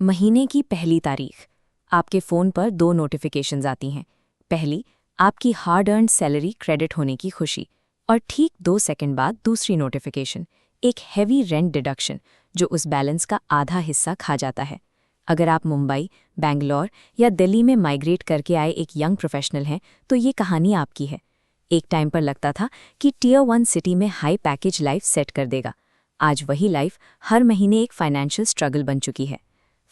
महीने की पहली तारीख। आपके फ़ोन पर 2 नोटिफिकेशंस आती हैं। पहली, आपकी हार्ड अर्न्ड सैलरी क्रेडिट होने की खुशी, और ठीक 2 सेकंड बाद दूसरी नोटिफिकेशन, एक हैवी रेंट डिडक्शन जो उस बैलेंस का आधा हिस्सा खा जाता है। अगर आप मुंबई, बेंगलोर या दिल्ली में माइग्रेट करके आए एक यंग प्रोफेशनल हैं, तो ये कहानी आपकी है। एक टाइम पर लगता था कि टियर 1 सिटी में हाई पैकेज लाइफ सेट कर देगा। आज वही लाइफ हर महीने एक फाइनेंशियल स्ट्रगल बन चुकी है।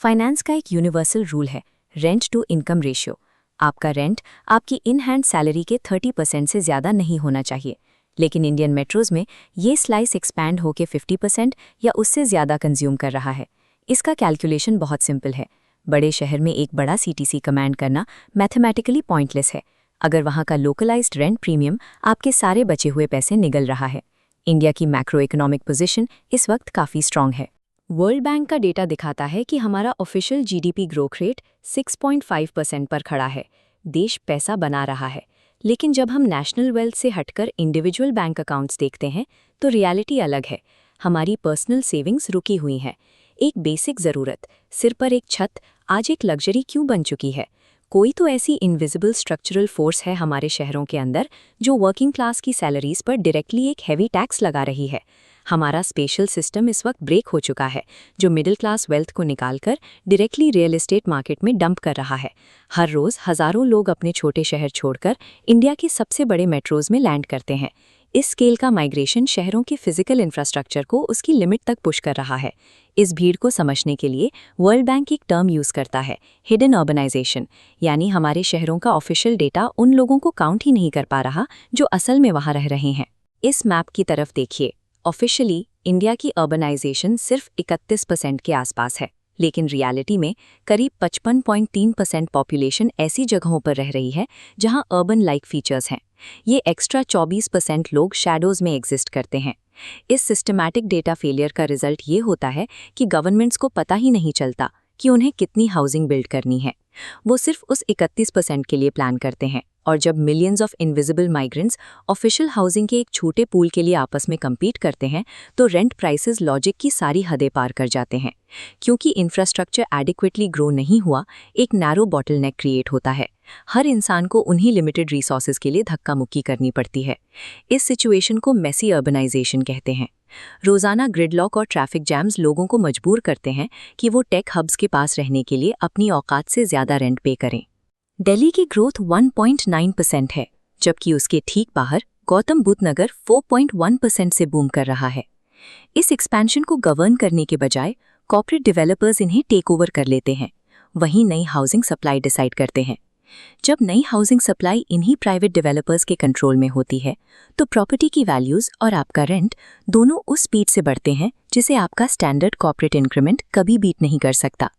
फाइनेंस का एक यूनिवर्सल रूल है, रेंट टू इनकम रेशियो। आपका रेंट आपकी इन हैंड सैलरी के 30% से ज़्यादा नहीं होना चाहिए। लेकिन इंडियन मेट्रोज़ में ये स्लाइस एक्सपैंड होकर 50% या उससे ज़्यादा कंज्यूम कर रहा है। इसका कैलकुलेशन बहुत सिंपल है। बड़े शहर में एक बड़ा सीटीसी कमांड करना मैथमेटिकली पॉइंटलेस है अगर वहाँ का लोकलाइज्ड रेंट प्रीमियम आपके सारे बचे हुए पैसे निगल रहा है। इंडिया की मैक्रो इकोनॉमिक पोजीशन इस वक्त काफ़ी स्ट्रांग है। वर्ल्ड बैंक का डेटा दिखाता है कि हमारा ऑफिशियल जीडीपी ग्रोथ रेट 6.5% पर खड़ा है। देश पैसा बना रहा है, लेकिन जब हम नेशनल वेल्थ से हटकर इंडिविजुअल बैंक अकाउंट्स देखते हैं तो रियलिटी अलग है। हमारी पर्सनल सेविंग्स रुकी हुई हैं। एक बेसिक ज़रूरत, सिर पर एक छत, आज एक लग्जरी क्यों बन चुकी है? कोई तो ऐसी इनविजिबल स्ट्रक्चरल फोर्स है हमारे शहरों के अंदर जो वर्किंग क्लास की सैलरीज पर डायरेक्टली एक हैवी टैक्स लगा रही है। हमारा स्पेशल सिस्टम इस वक्त ब्रेक हो चुका है, जो मिडिल क्लास वेल्थ को निकालकर डायरेक्टली रियल एस्टेट मार्केट में डंप कर रहा है। हर रोज़ हज़ारों लोग अपने छोटे शहर छोड़कर इंडिया के सबसे बड़े मेट्रोज़ में लैंड करते हैं। इस स्केल का माइग्रेशन शहरों के फिजिकल इंफ्रास्ट्रक्चर को उसकी लिमिट तक पुश कर रहा है। इस भीड़ को समझने के लिए वर्ल्ड बैंक एक टर्म यूज़ करता है, हिडन अर्बनाइजेशन, यानी हमारे शहरों का ऑफिशियल डेटा उन लोगों को काउंट ही नहीं कर पा रहा जो असल में वहाँ रह रहे हैं। इस मैप की तरफ देखिए। ऑफिशियली इंडिया की अर्बनाइजेशन सिर्फ 31% के आसपास है, लेकिन रियलिटी में करीब 55.3% पॉपुलेशन ऐसी जगहों पर रह रही है जहां अर्बन लाइक फीचर्स हैं। ये एक्स्ट्रा 24% लोग शैडोज़ में एग्जिस्ट करते हैं। इस सिस्टमैटिक डेटा फेलियर का रिजल्ट ये होता है कि गवर्नमेंट्स को पता ही नहीं चलता कि उन्हें कितनी हाउसिंग बिल्ड करनी है। वो सिर्फ उस 31% के लिए प्लान करते हैं, और जब millions of invisible migrants official housing के एक छोटे पूल के लिए आपस में कम्पीट करते हैं तो रेंट प्राइसेस लॉजिक की सारी हदें पार कर जाते हैं। क्योंकि इंफ्रास्ट्रक्चर एडिक्वेटली ग्रो नहीं हुआ, एक नैरो बॉटलनेक क्रिएट होता है। हर इंसान को उन्हीं लिमिटेड रिसोर्सेज के लिए धक्का मुक्की करनी पड़ती है। इस सिचुएशन को मेसी अर्बनाइजेशन कहते हैं। रोज़ाना ग्रिडलॉक और ट्रैफिक जैम्स लोगों को मजबूर करते हैं कि वो टेक हब्स के पास रहने के लिए अपनी औकात से ज़्यादा रेंट पे करें। दिल्ली की ग्रोथ 1.9% है, जबकि उसके ठीक बाहर गौतम बुद्ध नगर 4.1% से बूम कर रहा है। इस एक्सपेंशन को गवर्न करने के बजाय कॉर्पोरेट डेवलपर्स इन्हें टेक ओवर कर लेते हैं, वहीं नई हाउसिंग सप्लाई डिसाइड करते हैं। जब नई हाउसिंग सप्लाई इन्हीं प्राइवेट डेवलपर्स के कंट्रोल में होती है तो प्रॉपर्टी की वैल्यूज़ और आपका रेंट दोनों उस स्पीड से बढ़ते हैं जिसे आपका स्टैंडर्ड कॉर्पोरेट इंक्रीमेंट कभी बीट नहीं कर सकता।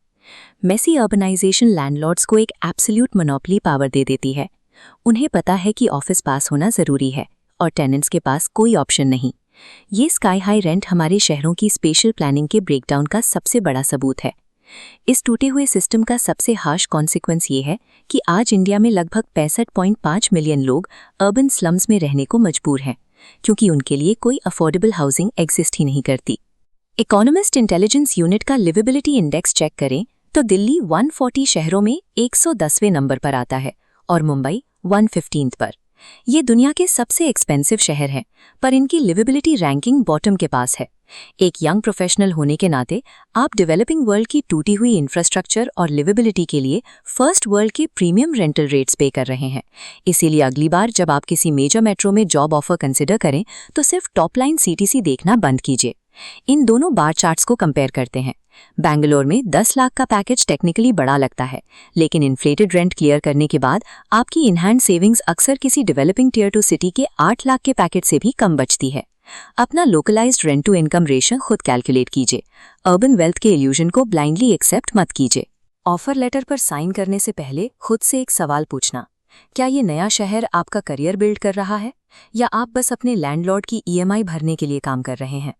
मेसी अर्बनाइजेशन लैंडलॉर्ड्स को एक एब्सोल्यूट मोनोपोली पावर दे देती है। उन्हें पता है कि ऑफिस पास होना ज़रूरी है और टेनेंट्स के पास कोई ऑप्शन नहीं। ये स्काई हाई रेंट हमारे शहरों की स्पेशल प्लानिंग के ब्रेकडाउन का सबसे बड़ा सबूत है। इस टूटे हुए सिस्टम का सबसे हार्श कॉन्सिक्वेंस ये है कि आज इंडिया में लगभग 65.5 मिलियन लोग अर्बन स्लम्स में रहने को मजबूर हैं, क्योंकि उनके लिए कोई अफोर्डेबल हाउसिंग एग्जिस्ट ही नहीं करती। इकोनॉमिस्ट इंटेलिजेंस यूनिट का लिवेबिलिटी इंडेक्स चेक करें तो दिल्ली 140 शहरों में 110वें नंबर पर आता है और मुंबई 115 पर। ये दुनिया के सबसे एक्सपेंसिव शहर हैं, पर इनकी लिवेबिलिटी रैंकिंग बॉटम के पास है। एक यंग प्रोफेशनल होने के नाते आप डेवलपिंग वर्ल्ड की टूटी हुई इंफ्रास्ट्रक्चर और लिवेबिलिटी के लिए फर्स्ट वर्ल्ड के प्रीमियम रेंटल रेट्स पे कर रहे हैं। इसीलिए अगली बार जब आप किसी मेजर मेट्रो में जॉब ऑफर कंसिडर करें तो सिर्फ टॉप लाइन सीटीसी देखना बंद कीजिए। इन दोनों बार चार्ट्स को कंपेयर करते हैं। बेंगलोर में 10 लाख का पैकेज टेक्निकली बड़ा लगता है, लेकिन इन्फ्लेटेड रेंट क्लियर करने के बाद आपकी इन हैंड सेविंग्स अक्सर किसी डेवलपिंग टियर 2 सिटी के 8 लाख के पैकेज से भी कम बचती है। अपना localised rent to income ratio खुद कैलकुलेट कीजिए। अर्बन वेल्थ के इल्यूजन को ब्लाइंडली एक्सेप्ट मत कीजिए। ऑफर लेटर पर साइन करने से पहले खुद से एक सवाल पूछना, क्या ये नया शहर आपका करियर बिल्ड कर रहा है या आप बस अपने लैंडलॉर्ड की ईएमआई भरने के लिए काम कर रहे हैं?